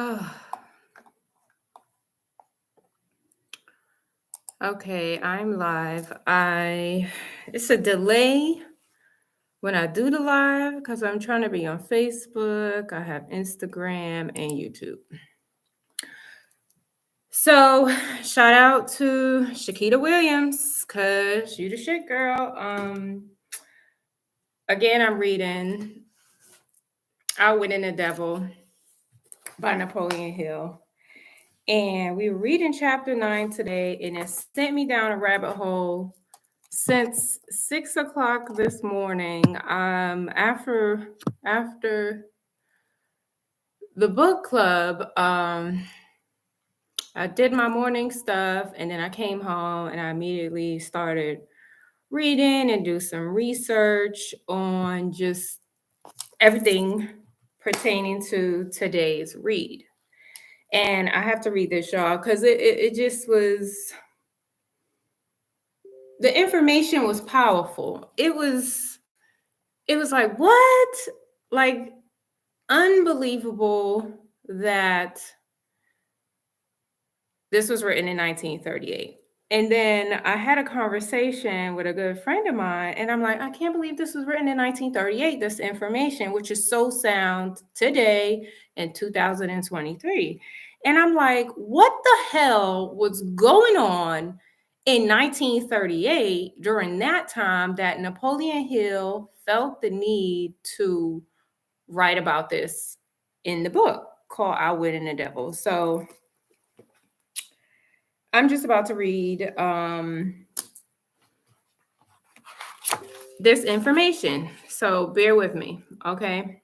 Oh, okay, I'm live. It's a delay when I do the live because I'm trying to be on Facebook. I have Instagram and YouTube. So shout out to Shakita Williams, cause you the shit, girl. Again, I'm reading Outwitting the Devil by Napoleon Hill. And we were reading chapter 9 today, and it sent me down a rabbit hole since 6 o'clock this morning. After the book club, I did my morning stuff, and then I came home and I immediately started reading and do some research on just everything pertaining to today's read. And I have to read this, y'all, because it just was, the information was powerful. It was like, what? Like, unbelievable that this was written in 1938. And then I had a conversation with a good friend of mine, and I'm like, I can't believe this was written in 1938, this information, which is so sound today in 2023. And I'm like, what the hell was going on in 1938 during that time that Napoleon Hill felt the need to write about this in the book called Outwitting the Devil? So I'm just about to read this information. So bear with me, okay?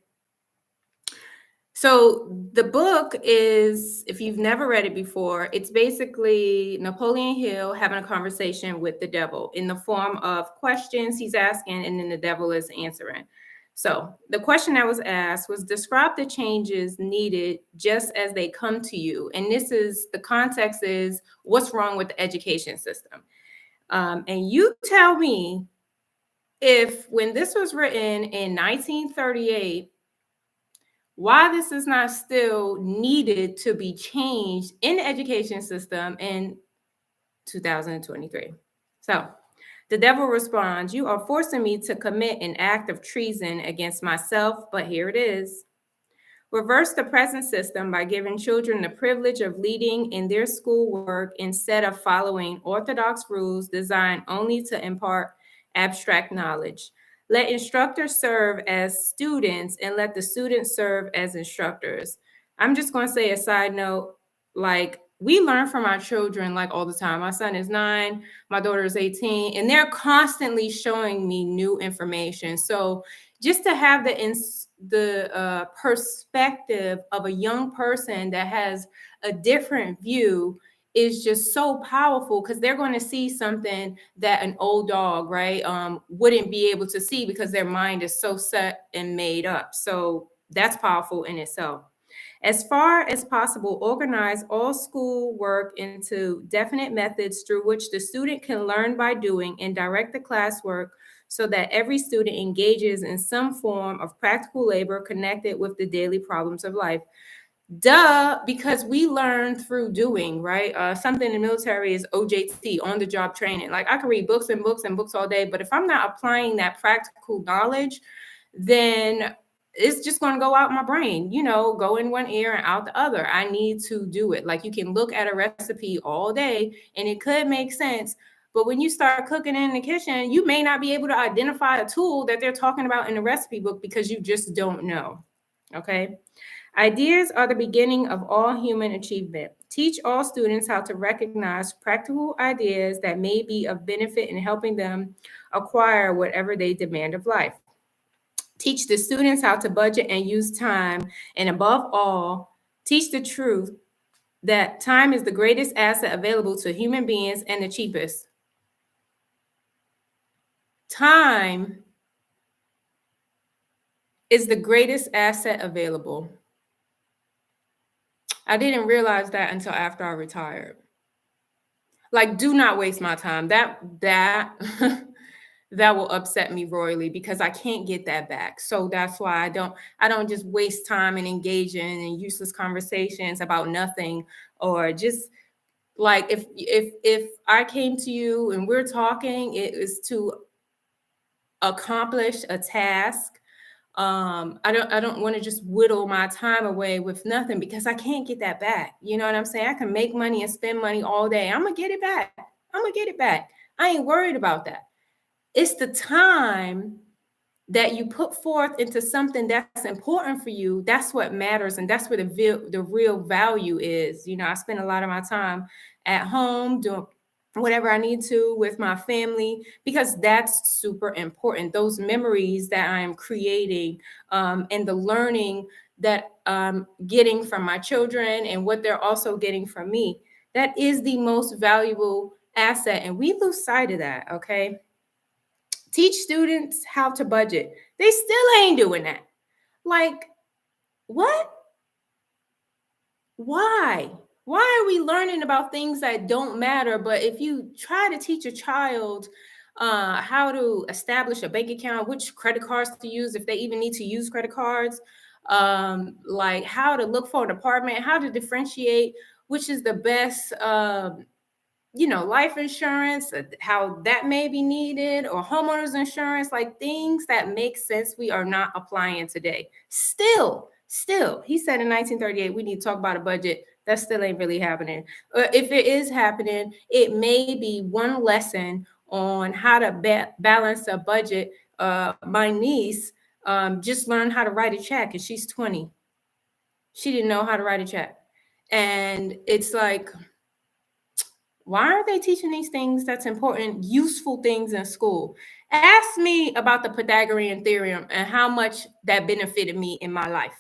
So the book is, if you've never read it before, it's basically Napoleon Hill having a conversation with the devil in the form of questions he's asking, and then the devil is answering. So the question that was asked was, describe the changes needed just as they come to you. And this is, the context is, what's wrong with the education system? And you tell me if, when this was written in 1938, why this is not still needed to be changed in the education system in 2023. So the devil responds, you are forcing me to commit an act of treason against myself, but here it is. Reverse the present system by giving children the privilege of leading in their schoolwork instead of following orthodox rules designed only to impart abstract knowledge. Let instructors serve as students and let the students serve as instructors. I'm just going to say a side note, like, we learn from our children like all the time. My son is 9, my daughter is 18, and they're constantly showing me new information. So just to have the perspective of a young person that has a different view is just so powerful, because they're going to see something that an old dog, right, wouldn't be able to see because their mind is so set and made up. So that's powerful in itself. As far as possible, organize all school work into definite methods through which the student can learn by doing, and direct the classwork so that every student engages in some form of practical labor connected with the daily problems of life. Duh, because we learn through doing, right? Something in the military is OJT, on the job training. Like, I can read books and books and books all day, but if I'm not applying that practical knowledge, then it's just going to go out my brain, go in one ear and out the other. I need to do it. Like, you can look at a recipe all day and it could make sense, but when you start cooking in the kitchen, you may not be able to identify a tool that they're talking about in the recipe book because you just don't know. Okay. Ideas are the beginning of all human achievement. Teach all students how to recognize practical ideas that may be of benefit in helping them acquire whatever they demand of life. Teach the students how to budget and use time. And above all, teach the truth that time is the greatest asset available to human beings and the cheapest. Time is the greatest asset available. I didn't realize that until after I retired. Like, do not waste my time. That that will upset me royally because I can't get that back. So that's why I don't just waste time and engage in useless conversations about nothing, or just like if I came to you and we're talking, it is to accomplish a task. I don't want to just whittle my time away with nothing because I can't get that back. You know what I'm saying? I can make money and spend money all day. I'm gonna get it back. I'm gonna get it back. I ain't worried about that. It's the time that you put forth into something that's important for you. That's what matters, and that's where the real value is. I spend a lot of my time at home doing whatever I need to with my family, because that's super important. Those memories that I am creating, and the learning that I'm getting from my children and what they're also getting from me, that is the most valuable asset, and we lose sight of that. Okay, teach students how to budget. They still ain't doing that. Like, what? Why? Why are we learning about things that don't matter? But if you try to teach a child how to establish a bank account, which credit cards to use, if they even need to use credit cards, like how to look for an apartment, how to differentiate which is the best life insurance, how that may be needed, or homeowners insurance, like things that make sense, we are not applying today. Still, he said in 1938, we need to talk about a budget. That still ain't really happening. If it is happening, it may be one lesson on how to balance a budget. My niece just learned how to write a check, and she's 20. She didn't know how to write a check. And it's like, why aren't they teaching these things that's important, useful things in school? Ask me about the Pythagorean theorem and how much that benefited me in my life,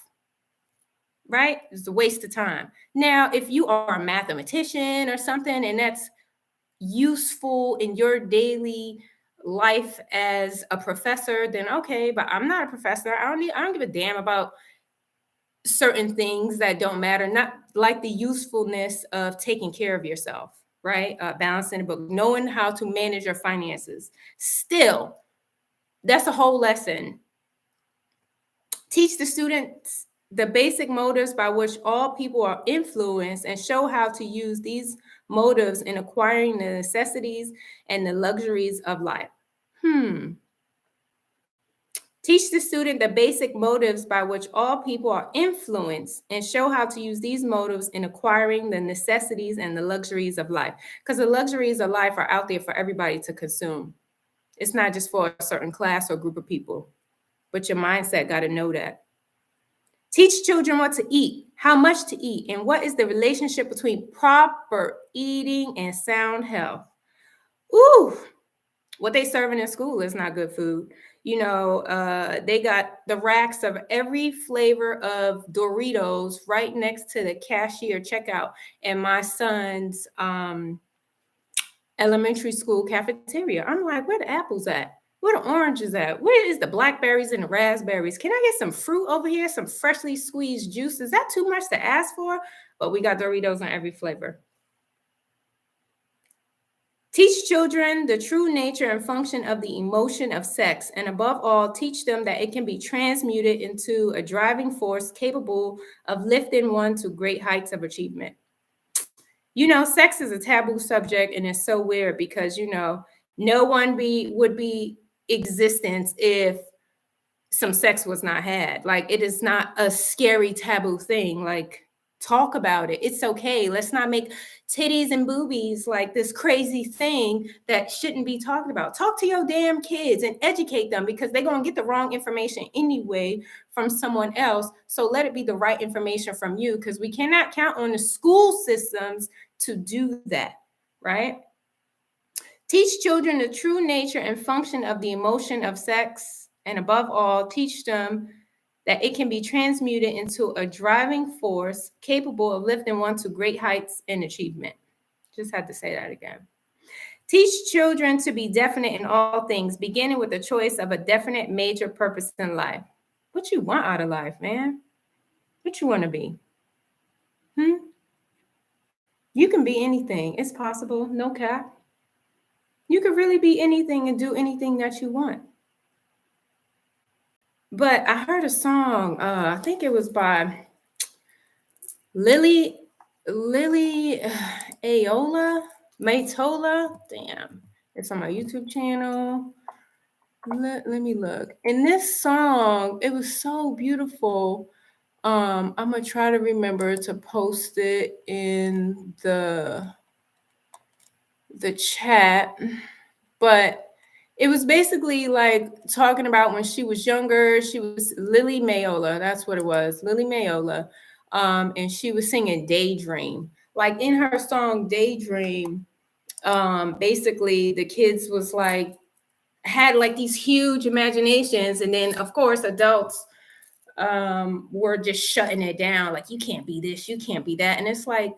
right? It's a waste of time. Now, if you are a mathematician or something and that's useful in your daily life as a professor, then okay, but I'm not a professor. I don't give a damn about certain things that don't matter, not like the usefulness of taking care of yourself, right? Balancing the book, knowing how to manage your finances. Still, that's a whole lesson. Teach the students the basic motives by which all people are influenced, and show how to use these motives in acquiring the necessities and the luxuries of life. Teach the student the basic motives by which all people are influenced, and show how to use these motives in acquiring the necessities and the luxuries of life. Because the luxuries of life are out there for everybody to consume. It's not just for a certain class or group of people, but your mindset got to know that. Teach children what to eat, how much to eat, and what is the relationship between proper eating and sound health. Ooh, what they serving in school is not good food. They got the racks of every flavor of Doritos right next to the cashier checkout in my son's elementary school cafeteria. I'm like, where the apples at? Where the oranges at? Where is the blackberries and the raspberries? Can I get some fruit over here? Some freshly squeezed juice? Is that too much to ask for? But we got Doritos in every flavor. Teach children the true nature and function of the emotion of sex, and above all, teach them that it can be transmuted into a driving force capable of lifting one to great heights of achievement. Sex is a taboo subject, and it's so weird because, no one would be existence if some sex was not had. Like, it is not a scary taboo thing. Like, talk about it. It's okay. Let's not make titties and boobies like this crazy thing that shouldn't be talked about. Talk to your damn kids and educate them, because they're going to get the wrong information anyway from someone else. So let it be the right information from you, because we cannot count on the school systems to do that, right? Teach children the true nature and function of the emotion of sex, and above all, teach them that it can be transmuted into a driving force capable of lifting one to great heights and achievement. Just had to say that again. Teach children to be definite in all things, beginning with the choice of a definite major purpose in life. What you want out of life, man? What you want to be? You can be anything. It's possible. No cap. You could really be anything and do anything that you want. But I heard a song, I think it was by Lily Aola, Maytola. Damn. It's on my YouTube channel. Let me look. And this song, it was so beautiful. I'm gonna try to remember to post it in the chat, but it was basically like talking about when she was younger. She was Lily Mayola, that's what it was, Lily Mayola. And she was singing Daydream. Like in her song Daydream, basically the kids was like had like these huge imaginations, and then of course adults were just shutting it down, like you can't be this, you can't be that. And it's like,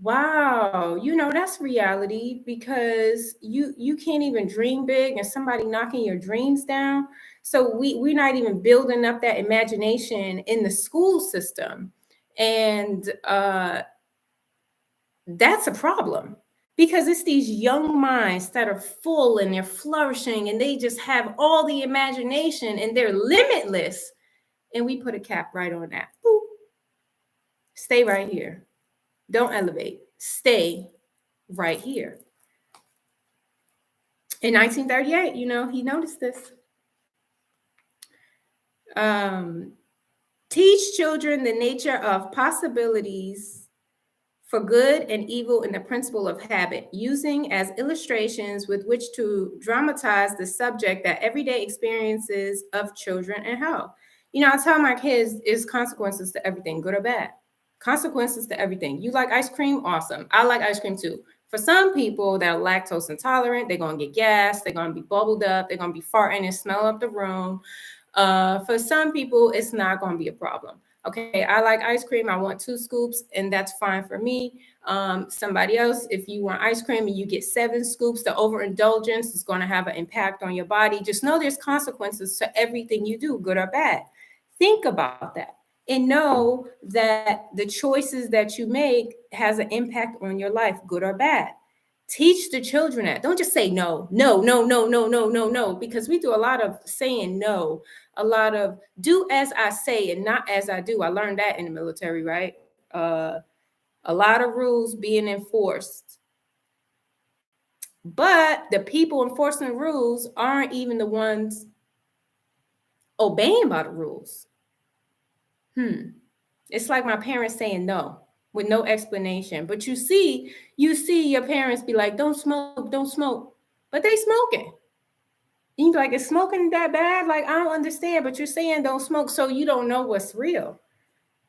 wow, that's reality, because you can't even dream big and somebody knocking your dreams down. So we're not even building up that imagination in the school system. And that's a problem, because it's these young minds that are full and they're flourishing and they just have all the imagination and they're limitless. And we put a cap right on that. Boop. Stay right here. Don't elevate. Stay right here. In 1938, he noticed this. Teach children the nature of possibilities for good and evil and the principle of habit, using as illustrations with which to dramatize the subject that everyday experiences of children and how. I tell my kids is consequences to everything, good or bad. Consequences to everything. You like ice cream? Awesome. I like ice cream too. For some people that are lactose intolerant, they're going to get gas, they're going to be bubbled up, they're going to be farting and smell up the room. For some people, it's not going to be a problem. Okay, I like ice cream. I want 2 scoops, and that's fine for me. Somebody else, if you want ice cream and you get 7 scoops, the overindulgence is going to have an impact on your body. Just know there's consequences to everything you do, good or bad. Think about that and know that the choices that you make has an impact on your life, good or bad. Teach the children that. Don't just say no, no, no, no, no, no, no, no, because we do a lot of saying no, a lot of do as I say and not as I do. I learned that in the military, right? A lot of rules being enforced, but the people enforcing the rules aren't even the ones obeying by the rules. It's like my parents saying no with no explanation. But you see your parents be like, don't smoke, but they smoking. You be like, is smoking that bad? Like, I don't understand, but you're saying don't smoke, so you don't know what's real.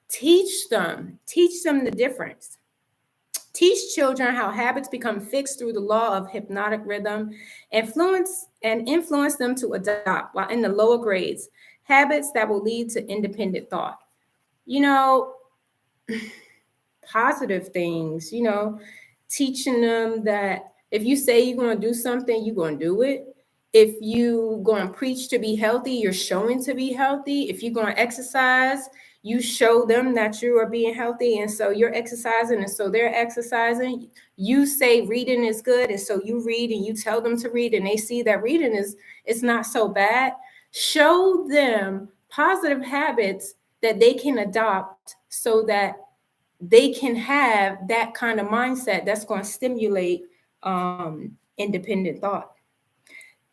Teach them the difference. Teach children how habits become fixed through the law of hypnotic rhythm, influence them to adopt, while in the lower grades, habits that will lead to independent thought. Positive things, teaching them that if you say you're going to do something, you're going to do it. If you going to preach to be healthy, you're showing to be healthy. If you're going to exercise, you show them that you are being healthy, and so you're exercising, and so they're exercising. You say reading is good, and so you read, and you tell them to read, and they see that reading is not so bad. Show them positive habits that they can adopt so that they can have that kind of mindset that's going to stimulate independent thought.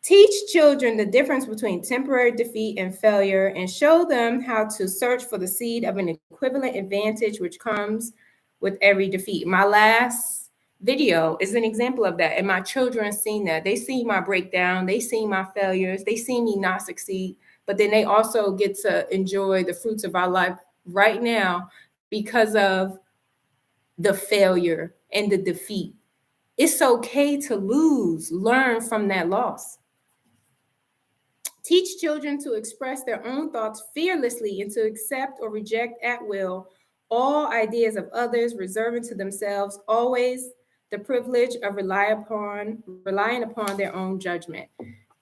Teach children the difference between temporary defeat and failure, and show them how to search for the seed of an equivalent advantage which comes with every defeat. My last video is an example of that, and my children seen that. They see my breakdown, they see my failures, they see me not succeed, but then they also get to enjoy the fruits of our life right now because of the failure and the defeat. It's okay to lose. Learn from that loss. Teach children to express their own thoughts fearlessly and to accept or reject at will all ideas of others, reserving to themselves always the privilege of relying upon their own judgment.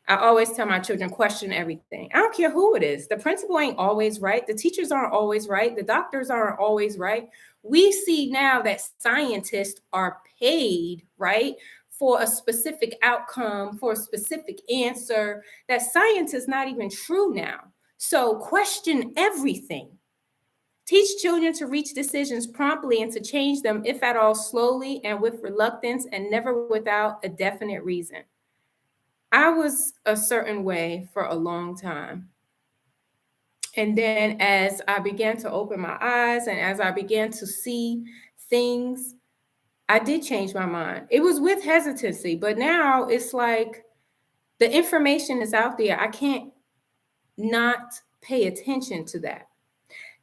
I always tell my children, question everything. I don't care who it is. The principal ain't always right. The teachers aren't always right. The doctors aren't always right. We see now that scientists are paid, right, for a specific outcome, for a specific answer, that science is not even true now. So question everything. Teach children to reach decisions promptly and to change them, if at all, slowly and with reluctance, and never without a definite reason. I was a certain way for a long time. And then as I began to open my eyes and as I began to see things, I did change my mind. It was with hesitancy, but now it's like the information is out there. I can't not pay attention to that.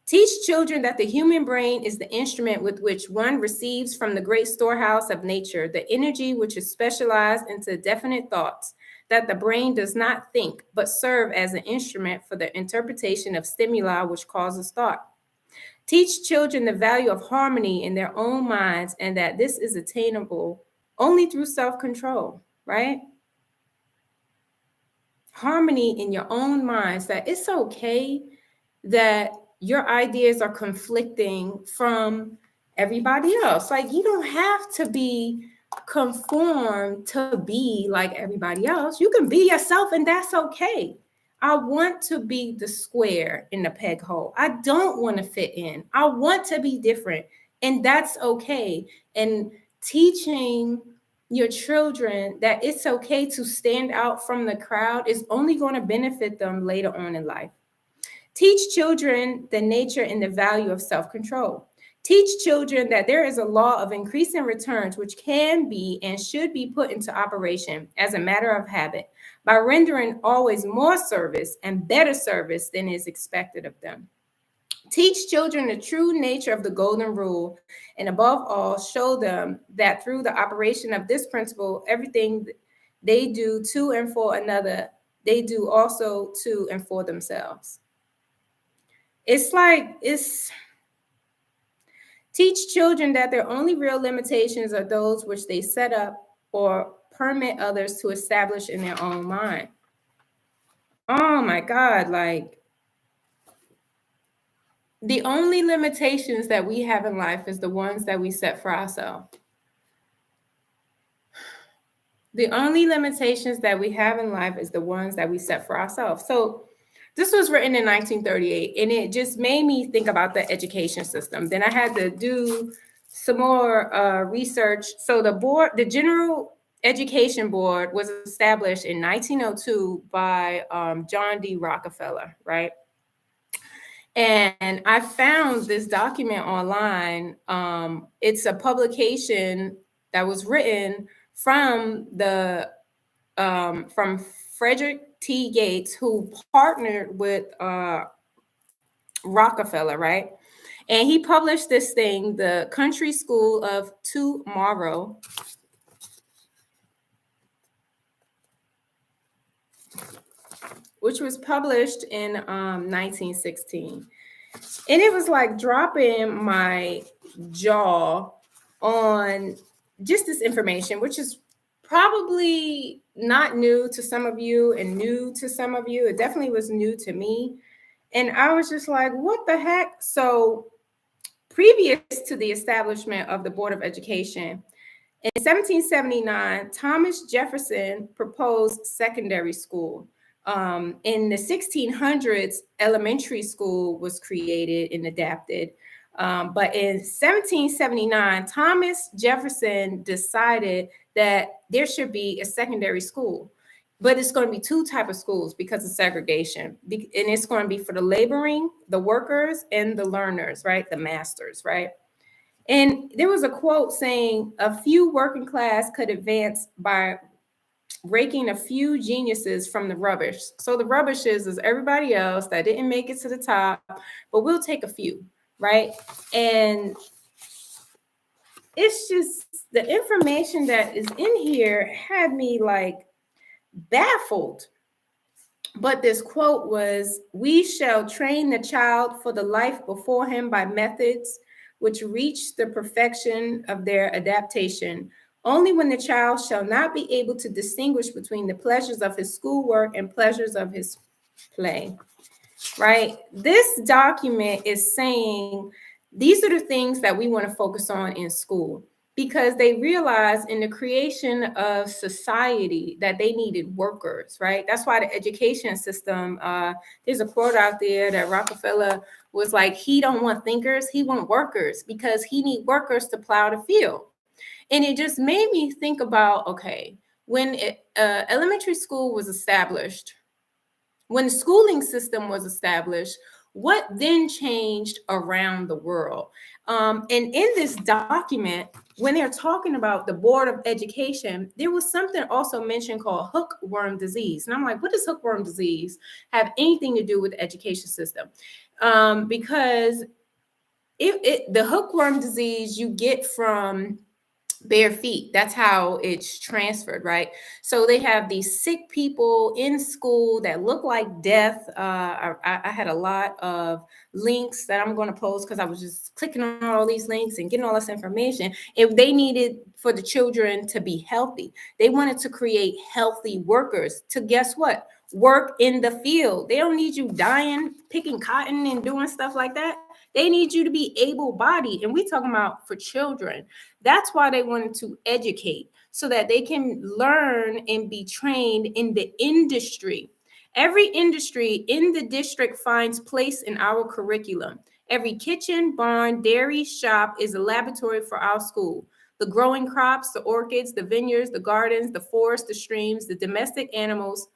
Teach children that the human brain is the instrument with which one receives from the great storehouse of nature the energy which is specialized into definite thoughts, that the brain does not think, but serve as an instrument for the interpretation of stimuli which causes thought. Teach children the value of harmony in their own minds, and that this is attainable only through self-control, right? Harmony in your own minds, that it's okay that your ideas are conflicting from everybody else. Like, you don't have to be conformed to be like everybody else. You can be yourself, and that's okay. I want to be the square in the peg hole. I don't want to fit in. I want to be different, and that's okay. And teaching your children that it's okay to stand out from the crowd is only going to benefit them later on in life. Teach children the nature and the value of self-control. Teach children that there is a law of increasing returns which can be and should be put into operation as a matter of habit by rendering always more service and better service than is expected of them. Teach children the true nature of the golden rule, and above all, show them that through the operation of this principle, everything they do to and for another, they do also to and for themselves. Teach children that their only real limitations are those which they set up or permit others to establish in their own mind. Oh my God, like, the only limitations that we have in life is the ones that we set for ourselves. The only limitations that we have in life is the ones that we set for ourselves. So this was written in 1938, and it just made me think about the education system. Then I had to do some more research. So the General Education Board was established in 1902 by John D. Rockefeller, right? And I found this document online. It's a publication that was written from Frederick T. Gates, who partnered with Rockefeller, right? And he published this thing, The Country School of Tomorrow. Which was published in 1916. And it was like dropping my jaw on just this information, which is probably not new to some of you and new to some of you. It definitely was new to me. And I was just like, what the heck? So previous to the establishment of the Board of Education, in 1779, Thomas Jefferson proposed secondary school. In the 1600s, elementary school was created and adapted. But in 1779, Thomas Jefferson decided that there should be a secondary school, but it's going to be two types of schools because of segregation. And it's going to be for the laboring, the workers, and the learners, right? The masters, right? And there was a quote saying, a few working class could advance by raking a few geniuses from the rubbish. So the rubbish is everybody else that didn't make it to the top, but we'll take a few, right? And it's just the information that is in here had me like baffled. But this quote was, we shall train the child for the life before him by methods which reach the perfection of their adaptation. Only when the child shall not be able to distinguish between the pleasures of his schoolwork and pleasures of his play, right? This document is saying these are the things that we want to focus on in school. because they realized in the creation of society that they needed workers, right? That's why the education system, there's a quote out there that Rockefeller was like, he don't want thinkers, he want workers, because he need workers to plow the field. And it just made me think about, okay, when elementary school was established, when the schooling system was established, what then changed around the world? And in this document, when they're talking about the Board of Education, there was something also mentioned called hookworm disease. And I'm like, what does hookworm disease have anything to do with the education system? Because the hookworm disease you get from bare feet. That's how it's transferred, right? So they have these sick people in school that look like death. I had a lot of links that I'm going to post because I was just clicking on all these links and getting all this information. If they needed for the children to be healthy, they wanted to create healthy workers to, guess what? Work in the field. They don't need you dying, picking cotton and doing stuff like that. They need you to be able-bodied. And we talking about for children. That's why they wanted to educate, so that they can learn and be trained in the industry. Every industry in the district finds place in our curriculum. Every kitchen, barn, dairy, shop is a laboratory for our school. The growing crops, the orchids, the vineyards, the gardens, the forests, the streams, the domestic animals,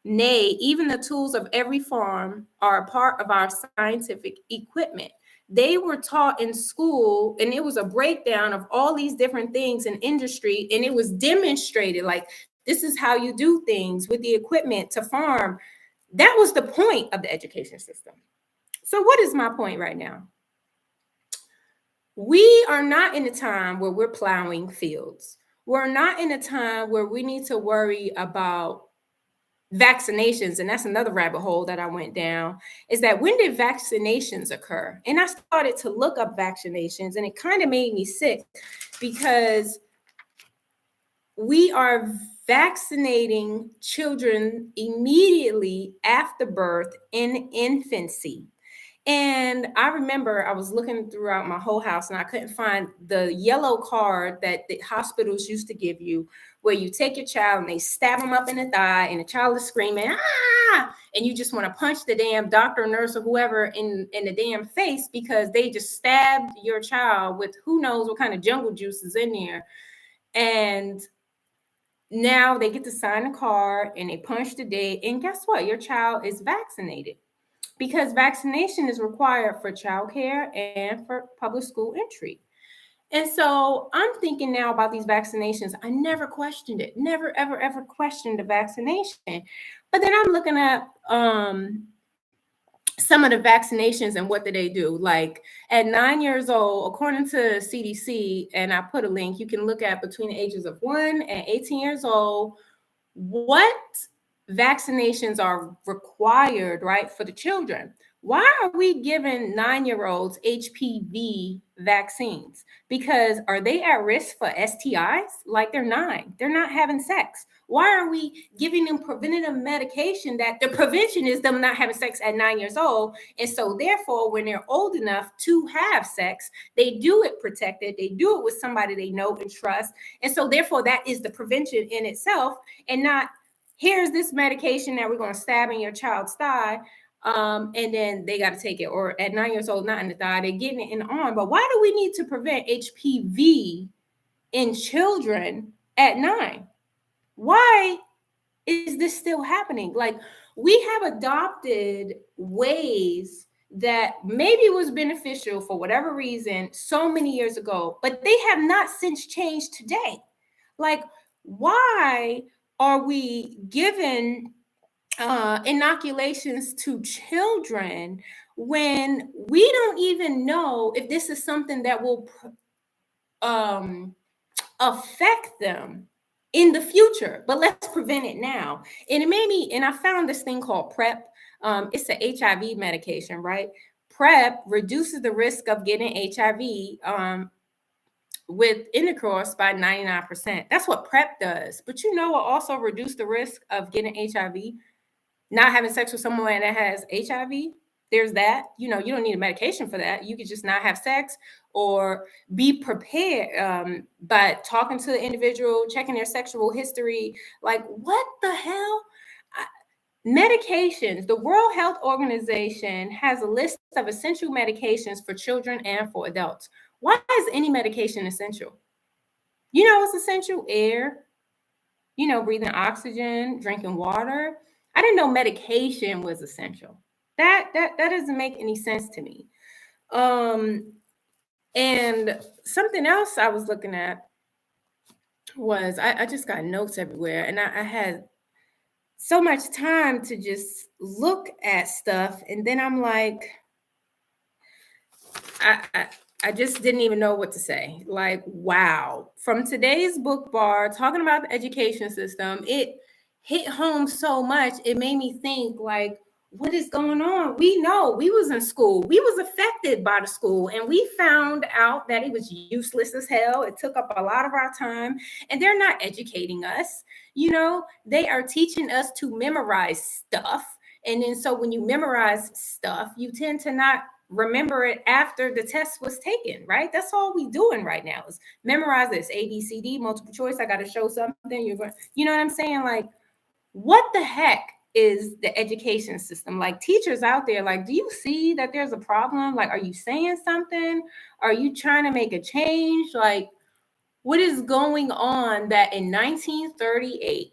nay, even the tools of every farm are a part of our scientific equipment. They were taught in school, and it was a breakdown of all these different things in industry, and it was demonstrated like, this is how you do things with the equipment to farm. That was the point of the education system. So what is my point right now? We are not in a time where we're plowing fields. We're not in a time where we need to worry about vaccinations. And that's another rabbit hole that I went down, is that when did vaccinations occur? And I started to look up vaccinations, and it kind of made me sick, because we are vaccinating children immediately after birth in infancy. And I remember I was looking throughout my whole house and I couldn't find the yellow card that the hospitals used to give you, where you take your child and they stab them up in the thigh and the child is screaming, ah, and you just want to punch the damn doctor, nurse, or whoever in the damn face, because they just stabbed your child with who knows what kind of jungle juice is in there. And now they get to sign a card and they punch the date, and guess what? Your child is vaccinated, because vaccination is required for childcare and for public school entry. And so I'm thinking now about these vaccinations. I never questioned it, never, ever, ever questioned the vaccination. But then I'm looking at some of the vaccinations and what do they do? Like at 9 years old, according to CDC, and I put a link, you can look at between the ages of 1 and 18 years old, what vaccinations are required, right, for the children. Why are we giving 9-year-olds HPV vaccines? Because are they at risk for STIs? Like, they're 9, they're not having sex. Why are we giving them preventative medication that the prevention is them not having sex at 9 years old? And so therefore, when they're old enough to have sex, they do it protected. They do it with somebody they know and trust. And so therefore, that is the prevention in itself, and not, here's this medication that we're going to stab in your child's thigh, and then they got to take it. Or at 9 years old, not in the thigh, they're getting it in the arm. But why do we need to prevent HPV in children at 9? Why is this still happening? Like, we have adopted ways that maybe was beneficial for whatever reason so many years ago, but they have not since changed today. Like, why are we giving inoculations to children when we don't even know if this is something that will affect them in the future? But let's prevent it now. And it made me, and I found this thing called PrEP. It's an HIV medication, right? PrEP reduces the risk of getting HIV with intercourse by 99%. That's what PrEP does. But you know what also reduce the risk of getting HIV? Not having sex with someone that has HIV? there's that. You know, you don't need a medication for that. You could just not have sex or be prepared by talking to the individual, checking their sexual history. Like, what the hell? Medications. The World Health Organization has a list of essential medications for children and for adults. Why is any medication essential? You know what's essential? Air, you know, breathing oxygen, drinking water. I didn't know medication was essential. That doesn't make any sense to me. And something else I was looking at was I just got notes everywhere, and I had so much time to just look at stuff, and then I'm like, I just didn't even know what to say. Like, wow. From today's book bar, talking about the education system, it hit home so much. It made me think, like, what is going on? We know we was in school. We was affected by the school, and we found out that it was useless as hell. It took up a lot of our time, and they're not educating us. You know, they are teaching us to memorize stuff. And then so when you memorize stuff, you tend to not remember it after the test was taken, right? That's all we doing right now is memorize this ABCD, multiple choice. I got to show something. You're going, you know what I'm saying? Like, what the heck is the education system? Like, teachers out there, like, do you see that there's a problem? Like, are you saying something? Are you trying to make a change? Like, what is going on that in 1938,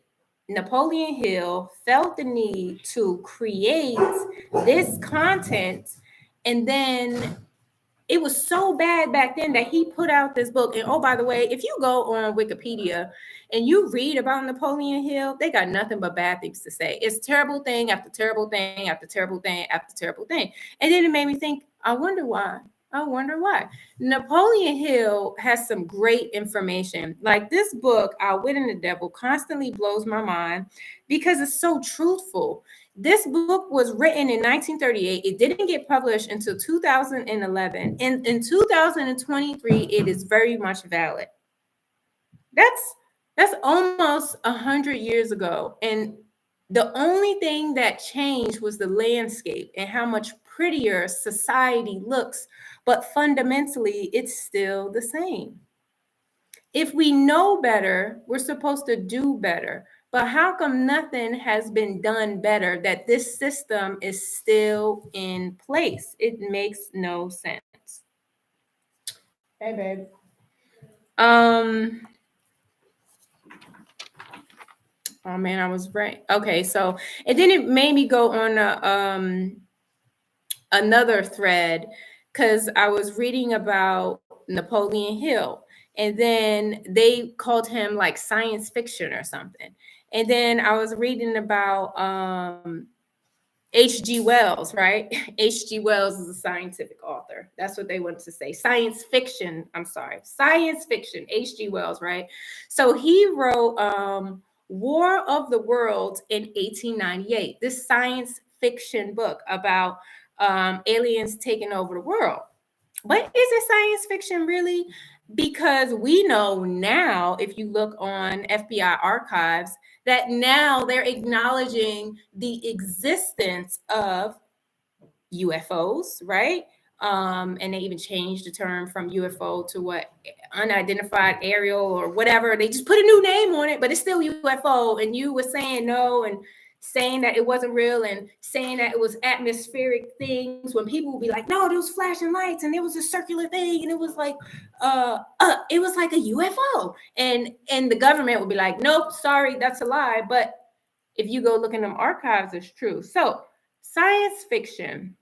Napoleon Hill felt the need to create this content, and then it was so bad back then that he put out this book. And oh, by the way, if you go on Wikipedia and you read about Napoleon Hill, they got nothing but bad things to say. It's terrible thing after terrible thing after terrible thing after terrible thing. And then it made me think, I wonder why. I wonder why. Napoleon Hill has some great information. Like, this book, Outwitting the Devil, constantly blows my mind because it's so truthful. This book was written in 1938. It didn't get published until 2011. And in 2023, it is very much valid. That's almost 100 years ago. And the only thing that changed was the landscape and how much prettier society looks. But fundamentally, it's still the same. If we know better, we're supposed to do better. But how come nothing has been done better that this system is still in place? It makes no sense. Hey, babe. Oh man, I was right. Okay, so and then it made me go on another thread because I was reading about Napoleon Hill, and then they called him like science fiction or something. And then I was reading about H.G. Wells, right? H.G. Wells is a scientific author. That's what they wanted to say. Science fiction. I'm sorry. Science fiction. H.G. Wells, right? So he wrote War of the Worlds in 1898. This science fiction book about aliens taking over the world. But is it science fiction really? Because we know now, if you look on FBI archives, that now they're acknowledging the existence of UFOs, right? And they even changed the term from UFO to what, unidentified aerial or whatever. They just put a new name on it, but it's still UFO. And you were saying no and saying that it wasn't real and saying that it was atmospheric things, when people would be like, no, there was flashing lights and there was a circular thing and it was like it was like a UFO. And the government would be like, nope, sorry, that's a lie. But if you go look in them archives, it's true. So science fiction,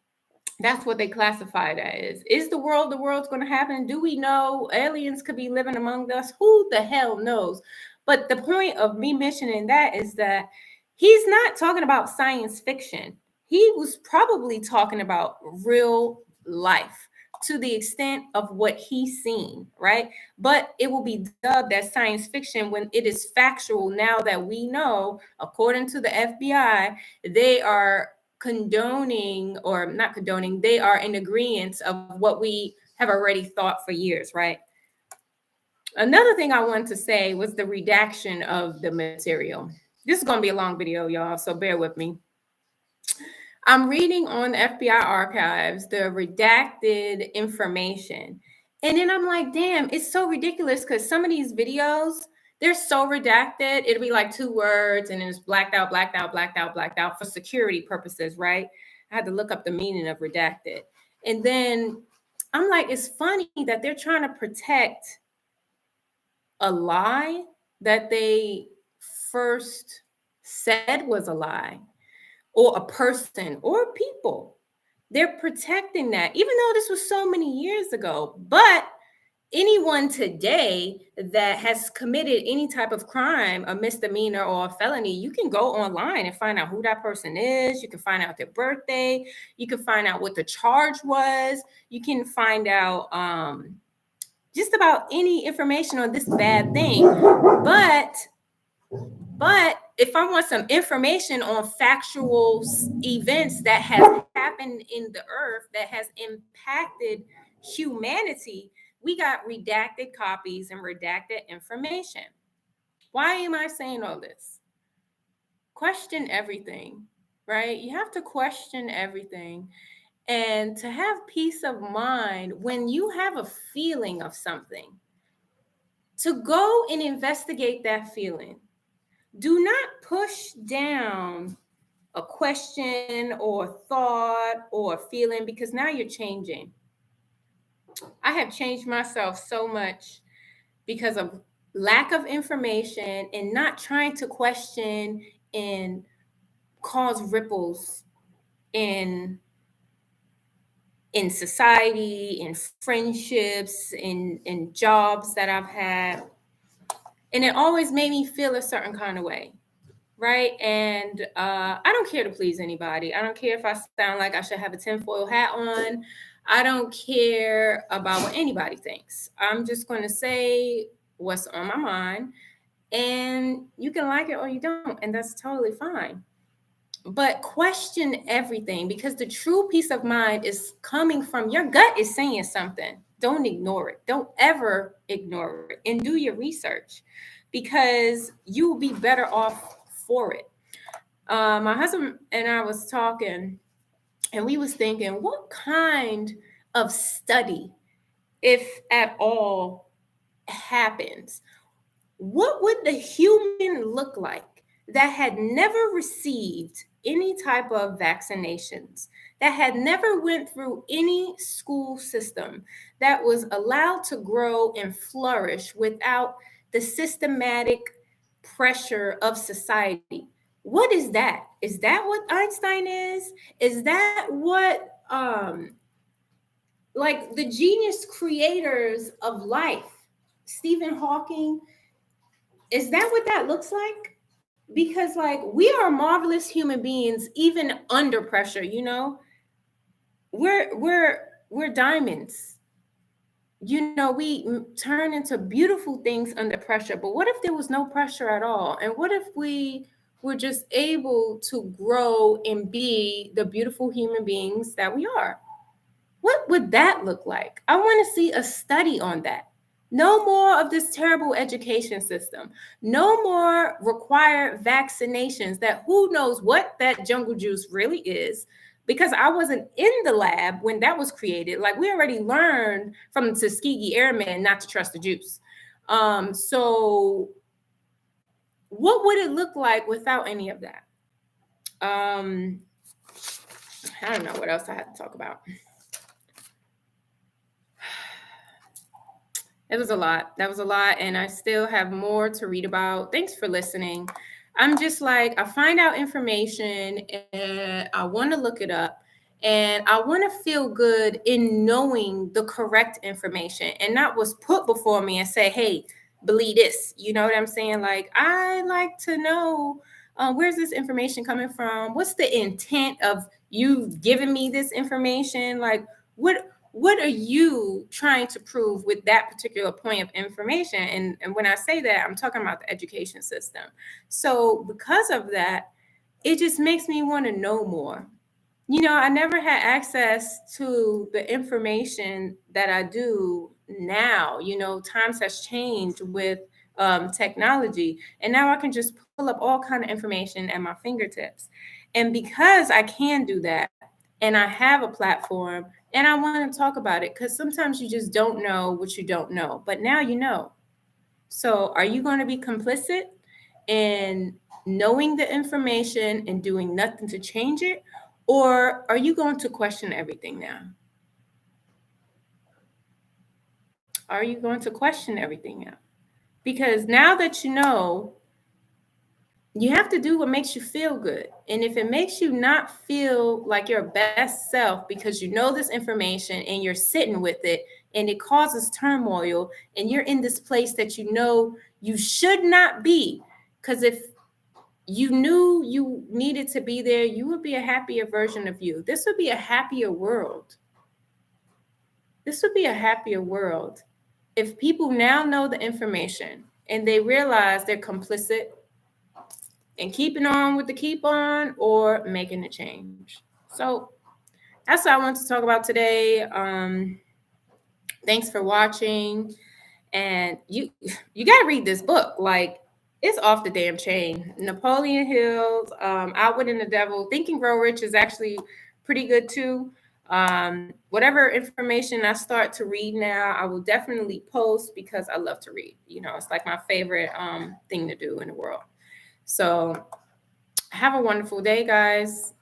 that's what they classify it as. Is the world's going to happen? Do we know aliens could be living among us? Who the hell knows? But the point of me mentioning that is that he's not talking about science fiction. He was probably talking about real life to the extent of what he's seen, right? But it will be dubbed as science fiction when it is factual now that we know, according to the FBI, they are condoning, or not condoning, they are in agreement of what we have already thought for years, right? Another thing I wanted to say was the redaction of the material. This is going to be a long video, y'all, so bear with me. I'm reading on the FBI archives the redacted information. And then I'm like, damn, it's so ridiculous because some of these videos, they're so redacted. It'll be like 2 words and then it's blacked out, blacked out, blacked out, blacked out for security purposes, right? I had to look up the meaning of redacted. And then I'm like, it's funny that they're trying to protect a lie that they first said was a lie, or a person or people. They're protecting that, even though this was so many years ago. But anyone today that has committed any type of crime, a misdemeanor or a felony, you can go online and find out who that person is. You can find out their birthday. You can find out what the charge was. You can find out just about any information on this bad thing. But if I want some information on factual events that have happened in the earth that has impacted humanity, we got redacted copies and redacted information. Why am I saying all this? Question everything, right? You have to question everything. And to have peace of mind when you have a feeling of something, to go and investigate that feeling. Do not push down a question or thought or feeling, because now you're changing. I have changed myself so much because of lack of information and not trying to question and cause ripples in society, in friendships, in jobs that I've had. And it always made me feel a certain kind of way. Right. And I don't care to please anybody. I don't care if I sound like I should have a tinfoil hat on. I don't care about what anybody thinks. I'm just going to say what's on my mind. And you can like it or you don't. And that's totally fine. But question everything, because the true peace of mind is coming from your gut is saying something. Don't ignore it. Don't ever ignore it, and do your research, because you will be better off for it. My husband and I was talking, and we was thinking, what kind of study, if at all, happens? What would the human look like that had never received any type of vaccinations, that had never went through any school system, that was allowed to grow and flourish without the systematic pressure of society? What is that? Is that what Einstein is? Is that what like the genius creators of life, Stephen Hawking, is that what that looks like? Because like we are marvelous human beings even under pressure, you know? We're diamonds. You know, we turn into beautiful things under pressure. But what if there was no pressure at all? And what if we were just able to grow and be the beautiful human beings that we are? What would that look like? I want to see a study on that. No more of this terrible education system. No more required vaccinations that who knows what that jungle juice really is, because I wasn't in the lab when that was created. Like we already learned from the Tuskegee Airmen not to trust the juice. So what would it look like without any of that? I don't know what else I had to talk about. It was a lot. That was a lot. And I still have more to read about. Thanks for listening. I'm just like, I find out information and I want to look it up. And I want to feel good in knowing the correct information and not what's put before me and say, hey, believe this. You know what I'm saying? Like, I like to know where's this information coming from? What's the intent of you giving me this information? Like, what are you trying to prove with that particular point of information? And when I say that, I'm talking about the education system. So because of that, it just makes me want to know more. You know, I never had access to the information that I do now. You know, times has changed with technology, and now I can just pull up all kind of information at my fingertips. And because I can do that, and I have a platform, and I want to talk about it, because sometimes you just don't know what you don't know, but now you know. So are you going to be complicit in knowing the information and doing nothing to change it? Or are you going to question everything now? Are you going to question everything now? Because now that you know, you have to do what makes you feel good. And if it makes you not feel like your best self because you know this information and you're sitting with it and it causes turmoil and you're in this place that you know you should not be, because if you knew you needed to be there, you would be a happier version of you. This would be a happier world. This would be a happier world if people now know the information and they realize they're complicit and keeping on with the keep on or making a change. So that's what I want to talk about today. Thanks for watching. And you got to read this book. Like, it's off the damn chain. Napoleon Hill's Outwitting the Devil. Think and Grow Rich is actually pretty good too. Whatever information I start to read now, I will definitely post because I love to read. You know, it's like my favorite thing to do in the world. So have a wonderful day, guys.